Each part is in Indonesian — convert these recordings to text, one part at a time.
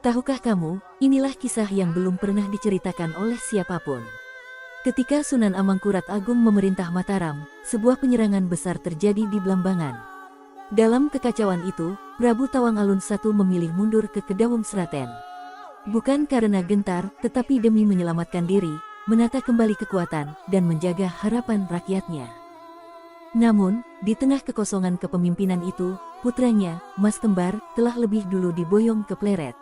Tahukah kamu, inilah kisah yang belum pernah diceritakan oleh siapapun. Ketika Sunan Amangkurat Agung memerintah Mataram, sebuah penyerangan besar terjadi di Blambangan. Dalam kekacauan itu, Prabu Tawang Alun I memilih mundur ke Kedawung Sraten. Bukan karena gentar, tetapi demi menyelamatkan diri, menata kembali kekuatan, dan menjaga harapan rakyatnya. Namun, di tengah kekosongan kepemimpinan itu, putranya, Mas Kembar, telah lebih dulu diboyong ke Pleret.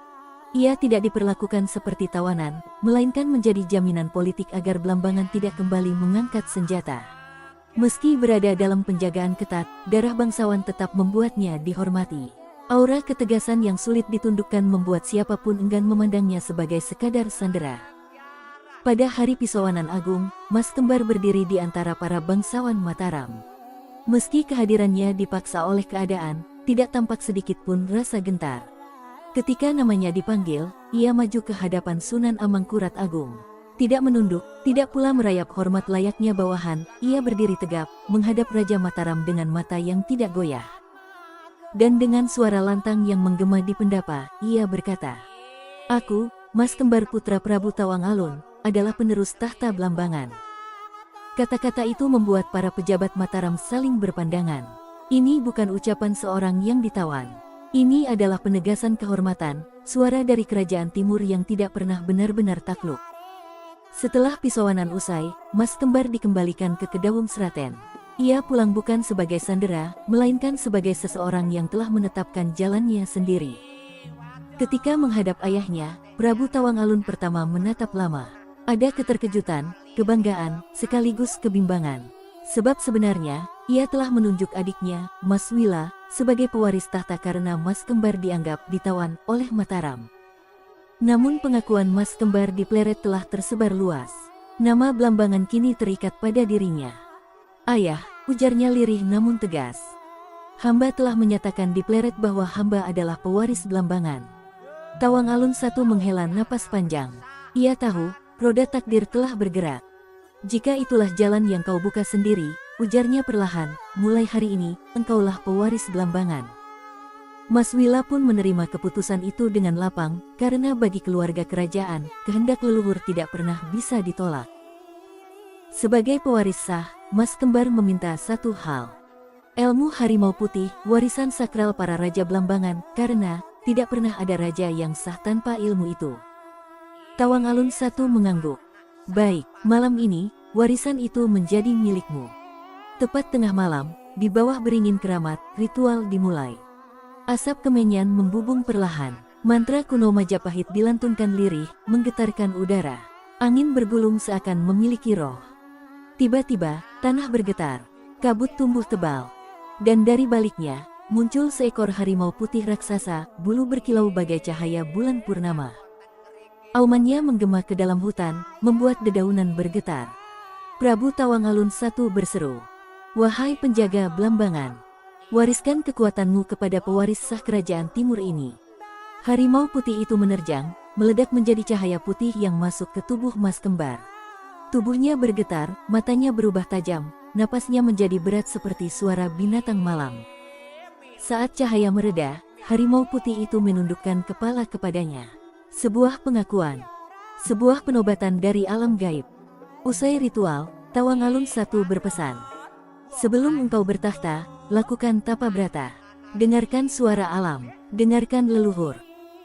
Ia tidak diperlakukan seperti tawanan, melainkan menjadi jaminan politik agar Blambangan tidak kembali mengangkat senjata. Meski berada dalam penjagaan ketat, darah bangsawan tetap membuatnya dihormati. Aura ketegasan yang sulit ditundukkan membuat siapapun enggan memandangnya sebagai sekadar sandera. Pada hari Pisawanan Agung, Mas Kembar berdiri di antara para bangsawan Mataram. Meski kehadirannya dipaksa oleh keadaan, tidak tampak sedikit pun rasa gentar. Ketika namanya dipanggil, ia maju ke hadapan Sunan Amangkurat Agung. Tidak menunduk, tidak pula merayap hormat layaknya bawahan, ia berdiri tegap, menghadap Raja Mataram dengan mata yang tidak goyah. Dan dengan suara lantang yang menggema di pendapa, ia berkata, "Aku, Mas Kembar putra Prabu Tawang Alun, adalah penerus tahta Blambangan." Kata-kata itu membuat para pejabat Mataram saling berpandangan. Ini bukan ucapan seorang yang ditawan. Ini adalah penegasan kehormatan, suara dari kerajaan timur yang tidak pernah benar-benar takluk. Setelah Pisawanan usai, Mas Kembar dikembalikan ke Kedawung Sraten. Ia pulang bukan sebagai sandera, melainkan sebagai seseorang yang telah menetapkan jalannya sendiri. Ketika menghadap ayahnya, Prabu Tawang Alun pertama menatap lama. Ada keterkejutan, kebanggaan, sekaligus kebimbangan. Sebab sebenarnya, ia telah menunjuk adiknya, Mas Wila, sebagai pewaris tahta karena Mas Kembar dianggap ditawan oleh Mataram. Namun pengakuan Mas Kembar di Pleret telah tersebar luas. Nama Blambangan kini terikat pada dirinya. "Ayah," ujarnya lirih namun tegas. "Hamba telah menyatakan di Pleret bahwa hamba adalah pewaris Blambangan." Tawang Alun I menghela napas panjang. Ia tahu, roda takdir telah bergerak. "Jika itulah jalan yang kau buka sendiri," ujarnya perlahan, "mulai hari ini, engkaulah pewaris Blambangan." Mas Wila pun menerima keputusan itu dengan lapang, karena bagi keluarga kerajaan, kehendak leluhur tidak pernah bisa ditolak. Sebagai pewaris sah, Mas Kembar meminta satu hal. Ilmu harimau putih, warisan sakral para raja Blambangan, karena tidak pernah ada raja yang sah tanpa ilmu itu. Tawang Alun I mengangguk. "Baik, malam ini, warisan itu menjadi milikmu." Tepat tengah malam, di bawah beringin keramat, ritual dimulai. Asap kemenyan membubung perlahan. Mantra kuno Majapahit dilantunkan lirih, menggetarkan udara. Angin bergulung seakan memiliki roh. Tiba-tiba, tanah bergetar. Kabut tumbuh tebal. Dan dari baliknya, muncul seekor harimau putih raksasa, bulu berkilau bagai cahaya bulan purnama. Aumannya menggema ke dalam hutan, membuat dedaunan bergetar. Prabu Tawang Alun I berseru, "Wahai penjaga Blambangan, wariskan kekuatanmu kepada pewaris sah kerajaan timur ini." Harimau putih itu menerjang, meledak menjadi cahaya putih yang masuk ke tubuh Mas Kembar. Tubuhnya bergetar, matanya berubah tajam, napasnya menjadi berat seperti suara binatang malam. Saat cahaya mereda, harimau putih itu menundukkan kepala kepadanya. Sebuah pengakuan, sebuah penobatan dari alam gaib. Usai ritual, Tawang Alun I berpesan, "Sebelum engkau bertahta, lakukan tapa brata. Dengarkan suara alam, dengarkan leluhur.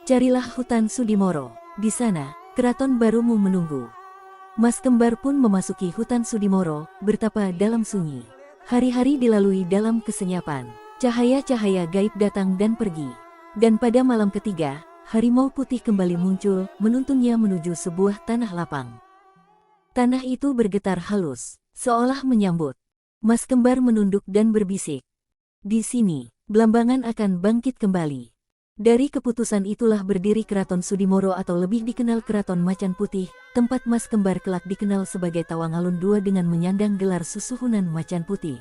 Carilah hutan Sudimoro, di sana, keraton barumu menunggu." Mas Kembar pun memasuki hutan Sudimoro, bertapa dalam sunyi. Hari-hari dilalui dalam kesenyapan. Cahaya-cahaya gaib datang dan pergi. Dan pada malam ketiga, harimau putih kembali muncul, menuntunnya menuju sebuah tanah lapang. Tanah itu bergetar halus, seolah menyambut. Mas Kembar menunduk dan berbisik, "Di sini, Blambangan akan bangkit kembali." Dari keputusan itulah berdiri Keraton Sudimoro atau lebih dikenal Keraton Macan Putih, tempat Mas Kembar kelak dikenal sebagai Tawang Alun II dengan menyandang gelar Susuhunan Macan Putih.